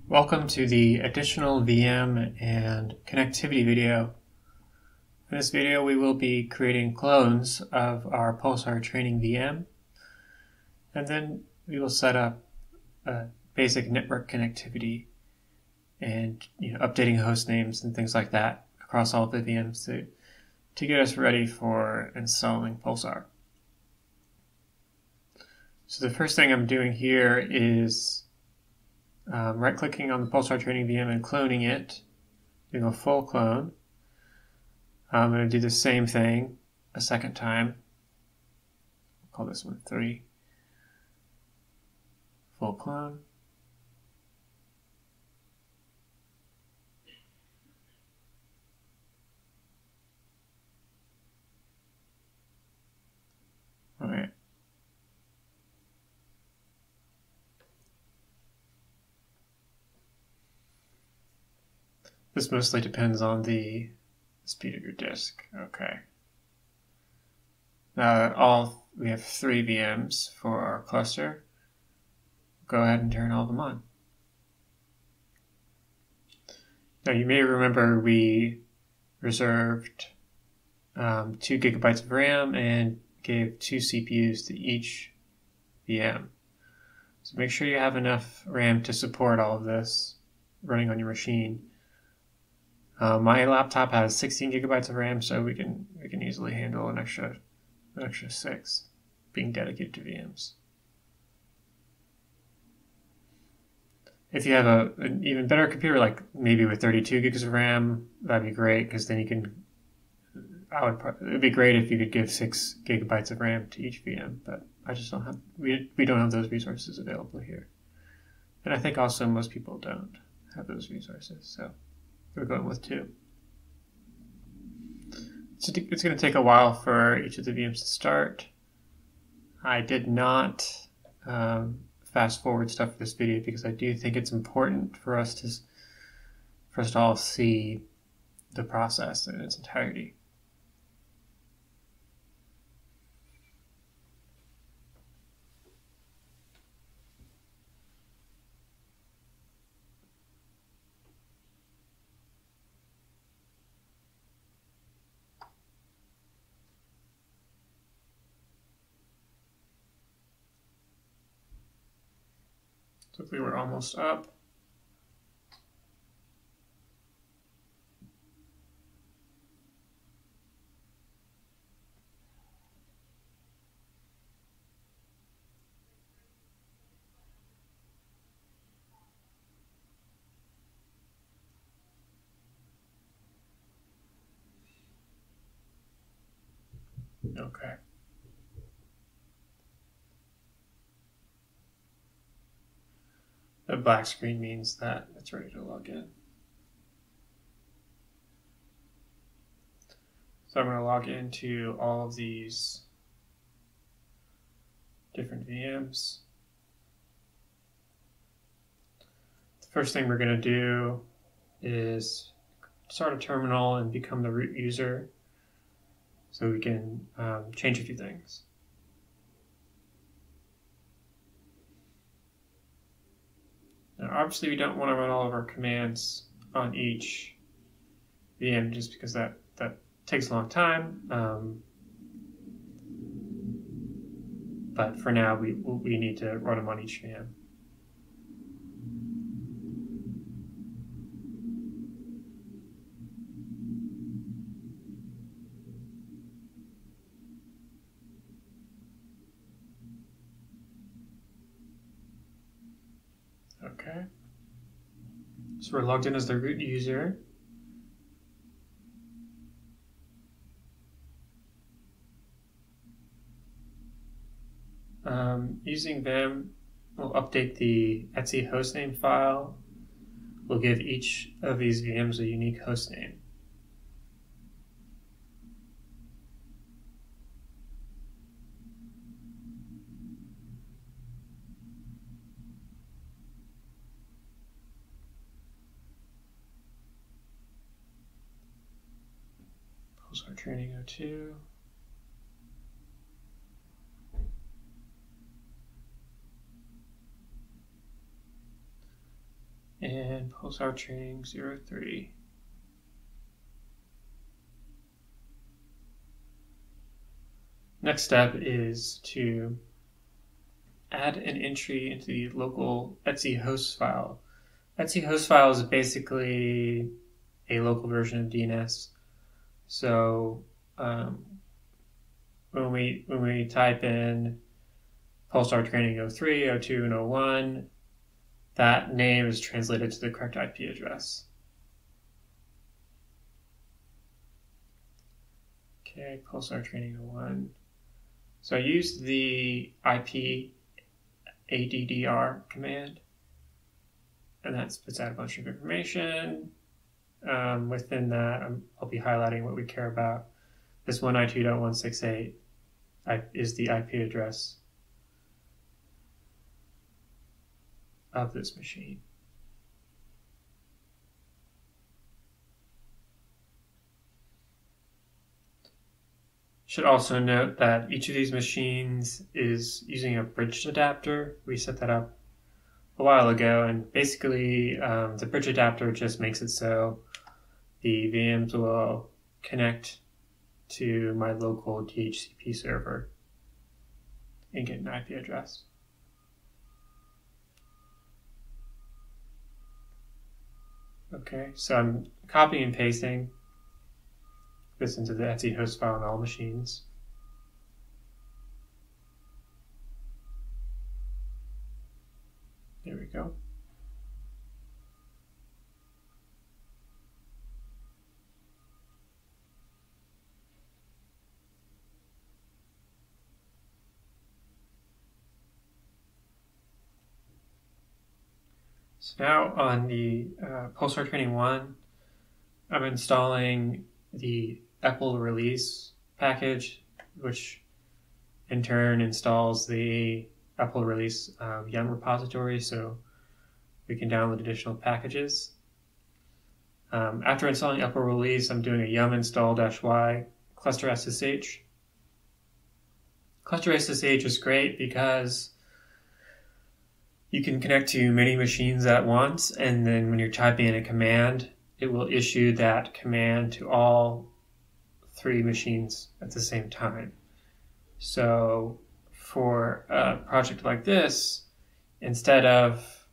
Welcome to the additional VM and connectivity video. In this video, we will be creating clones of our Pulsar training VM, and then we will set up basic network connectivity and updating host names and things like that across all of the VMs to get us ready for installing Pulsar. So the first thing I'm doing here is right-clicking on the Pulsar training VM and cloning it, doing a full clone. I'm going to do the same thing a second time. I'll call this one 3. Full clone. All right. This mostly depends on the speed of your disk. Okay. Now that we have 3 VMs for our cluster, go ahead and turn all of them on. Now you may remember we reserved 2 gigabytes of RAM and gave 2 CPUs to each VM. So make sure you have enough RAM to support all of this running on your machine. My laptop has 16 gigabytes of RAM, so we can easily handle an extra 6 being dedicated to VMs. If you have an even better computer, like maybe with 32 gigs of RAM, that'd be great, because then you can. It'd be great if you could give 6 gigabytes of RAM to each VM, but I just don't have. We don't have those resources available here, and I think also most people don't have those resources, so we're going with 2. So it's going to take a while for each of the VMs to start. I did not fast forward stuff for this video because I do think it's important for us to first of all see the process in its entirety. So if we were almost up. Okay. The black screen means that it's ready to log in. So I'm going to log into all of these different VMs. The first thing we're going to do is start a terminal and become the root user so we can change a few things. Now, obviously, we don't want to run all of our commands on each VM just because that takes a long time. But for now, we need to run them on each VM. Okay, so we're logged in as the root user. Using Vim, we'll update the etc hostname file. We'll give each of these VMs a unique hostname. Pulsar training 02. and Pulsar training 03. Next step is to add an entry into the local Etsy host file. Etsy host file is basically a local version of DNS. So when we type in Pulsar training 03, 02, and 01, that name is translated to the correct IP address. Okay, Pulsar training 01. So I used the IP addr command, and that spits out a bunch of information. Within that, I'll be highlighting what we care about. This 192.168 is the IP address of this machine. Should also note that each of these machines is using a bridged adapter. We set that up a while ago, and basically the bridge adapter just makes it so the VMs will connect to my local DHCP server and get an IP address. Okay, so I'm copying and pasting this into the Etsy host file on all machines. There we go. So now on the Pulsar Training 1, I'm installing the EPEL release package, which in turn installs the EPEL release yum repository, so we can download additional packages. After installing EPEL release, I'm doing a yum install-y cluster SSH. Cluster SSH is great because you can connect to many machines at once, and then when you're typing in a command, it will issue that command to all 3 machines at the same time. So for a project like this, instead of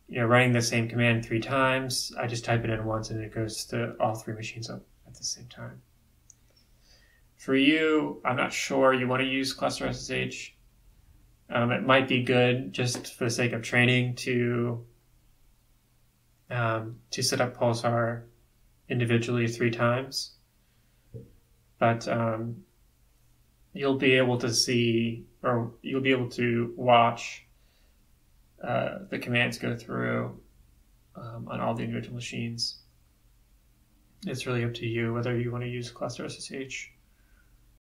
running the same command 3 times, I just type it in once and it goes to all 3 machines at the same time. For you, I'm not sure you want to use cluster SSH. It might be good just for the sake of training to set up Pulsar individually 3 times. But you'll be able to see, or you'll be able to watch the commands go through on all the individual machines. It's really up to you whether you want to use cluster SSH